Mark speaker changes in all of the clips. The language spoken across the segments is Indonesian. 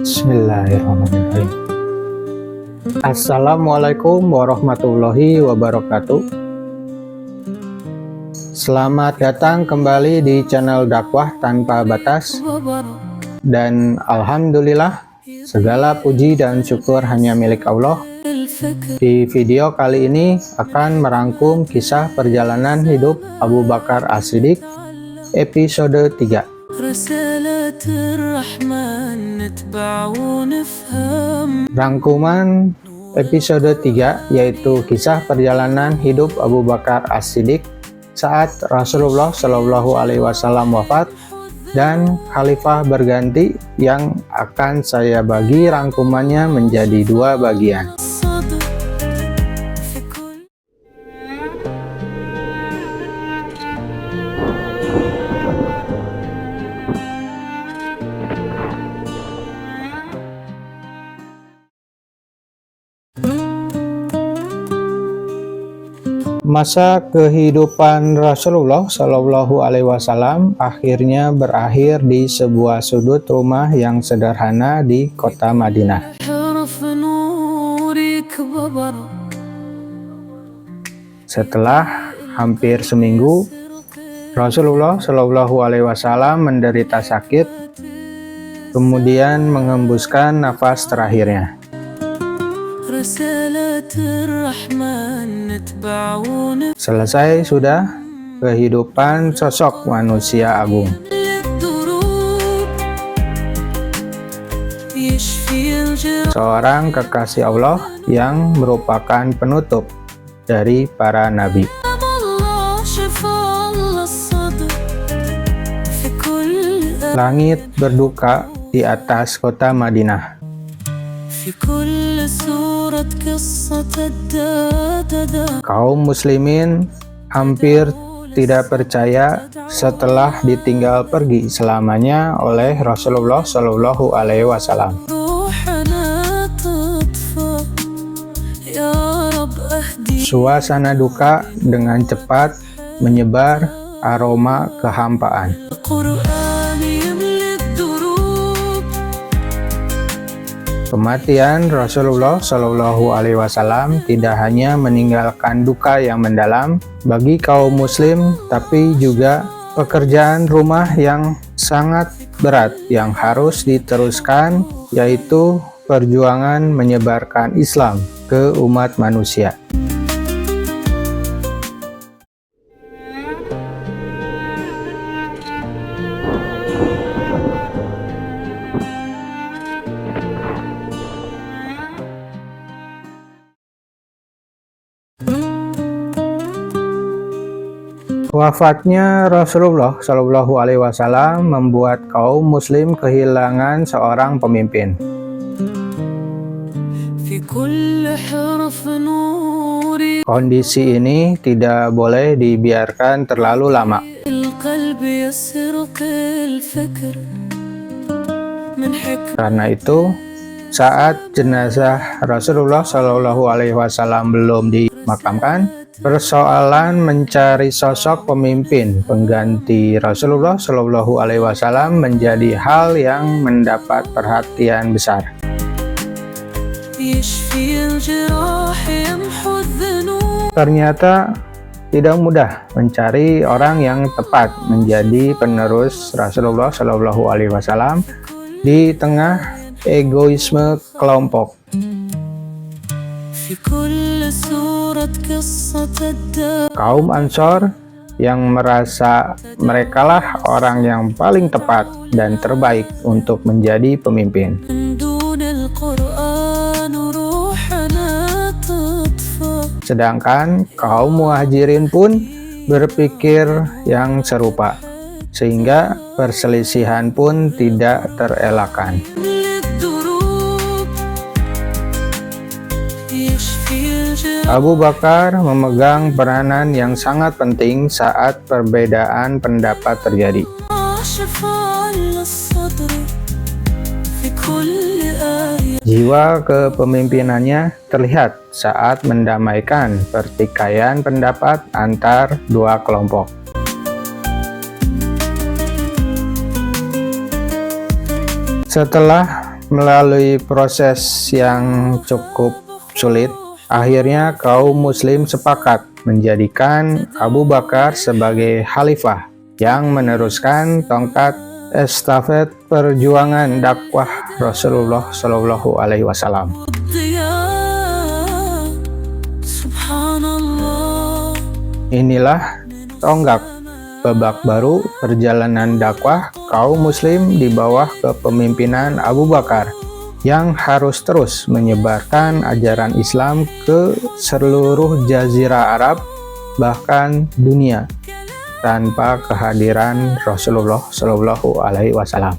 Speaker 1: Bismillahirrahmanirrahim. Assalamualaikum warahmatullahi wabarakatuh. Selamat datang kembali di channel dakwah tanpa batas. Dan alhamdulillah, segala puji dan syukur hanya milik Allah. Di video kali ini akan merangkum kisah perjalanan hidup Abu Bakar As-Siddiq episode 3. Rangkuman episode 3 yaitu kisah perjalanan hidup Abu Bakar As-Siddiq saat Rasulullah Shallallahu Alaihi Wasallam wafat dan khalifah berganti, yang akan saya bagi rangkumannya menjadi 2 bagian. Masa kehidupan Rasulullah Shallallahu Alaihi Wasallam akhirnya berakhir di sebuah sudut rumah yang sederhana di kota Madinah. Setelah hampir seminggu, Rasulullah Shallallahu Alaihi Wasallam menderita sakit, kemudian mengembuskan nafas terakhirnya. Selesai sudah kehidupan sosok manusia agung. Seorang kekasih Allah yang merupakan penutup dari para nabi. Langit berduka di atas kota Madinah. Kaum muslimin hampir tidak percaya setelah ditinggal pergi selamanya oleh Rasulullah Shallallahu Alaihi Wasallam. Suasana duka dengan cepat menyebar aroma kehampaan. Kematian Rasulullah Shallallahu Alaihi Wasallam tidak hanya meninggalkan duka yang mendalam bagi kaum muslim, tapi juga pekerjaan rumah yang sangat berat yang harus diteruskan, yaitu perjuangan menyebarkan Islam ke umat manusia. Wafatnya Rasulullah Shallallahu Alaihi Wasallam membuat kaum muslim kehilangan seorang pemimpin. Kondisi ini tidak boleh dibiarkan terlalu lama. Karena itu, saat jenazah Rasulullah Shallallahu Alaihi Wasallam belum dimakamkan, persoalan mencari sosok pemimpin pengganti Rasulullah Shallallahu Alaihi Wasallam menjadi hal yang mendapat perhatian besar. Ternyata tidak mudah mencari orang yang tepat menjadi penerus Rasulullah Shallallahu Alaihi Wasallam di tengah egoisme kelompok. Kaum Ansor yang merasa merekalah orang yang paling tepat dan terbaik untuk menjadi pemimpin. Sedangkan kaum Muhajirin pun berpikir yang serupa, sehingga perselisihan pun tidak terelakkan. Abu Bakar memegang peranan yang sangat penting saat perbedaan pendapat terjadi. Jiwa kepemimpinannya terlihat saat mendamaikan pertikaian pendapat antar 2 kelompok. Setelah Melalui proses yang cukup sulit, akhirnya kaum muslim sepakat menjadikan Abu Bakar sebagai khalifah yang meneruskan tongkat estafet perjuangan dakwah Rasulullah Shallallahu Alaihi Wasallam. Inilah tonggak babak baru perjalanan dakwah kaum muslim di bawah kepemimpinan Abu Bakar yang harus terus menyebarkan ajaran Islam ke seluruh jazirah Arab, bahkan dunia, tanpa kehadiran Rasulullah Shallallahu Alaihi Wasallam.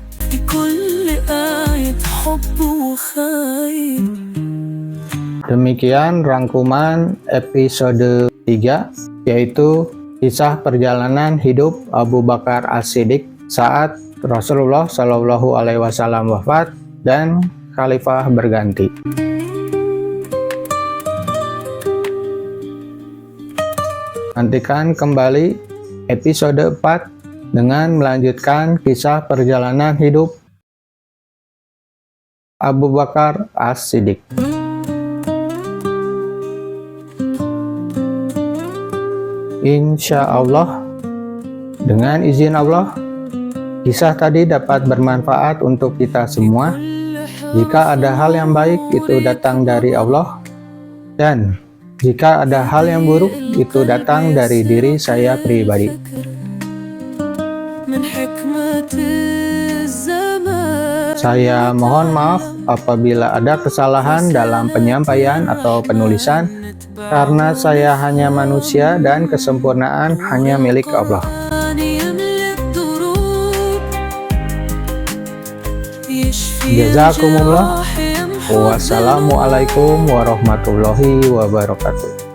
Speaker 1: Demikian rangkuman episode 3, yaitu kisah perjalanan hidup Abu Bakar As-Siddiq saat Rasulullah Shallallahu Alaihi Wasallam wafat dan khalifah berganti. Nantikan kembali episode 4 dengan melanjutkan kisah perjalanan hidup Abu Bakar As-Siddiq. Insya Allah, dengan izin Allah, kisah tadi dapat bermanfaat untuk kita semua. Jika ada hal yang baik, itu datang dari Allah, dan jika ada hal yang buruk, itu datang dari diri saya pribadi. Saya mohon maaf apabila ada kesalahan dalam penyampaian atau penulisan, karena saya hanya manusia dan kesempurnaan hanya milik Allah. Jazakumullah. Wassalamualaikum warahmatullahi wabarakatuh.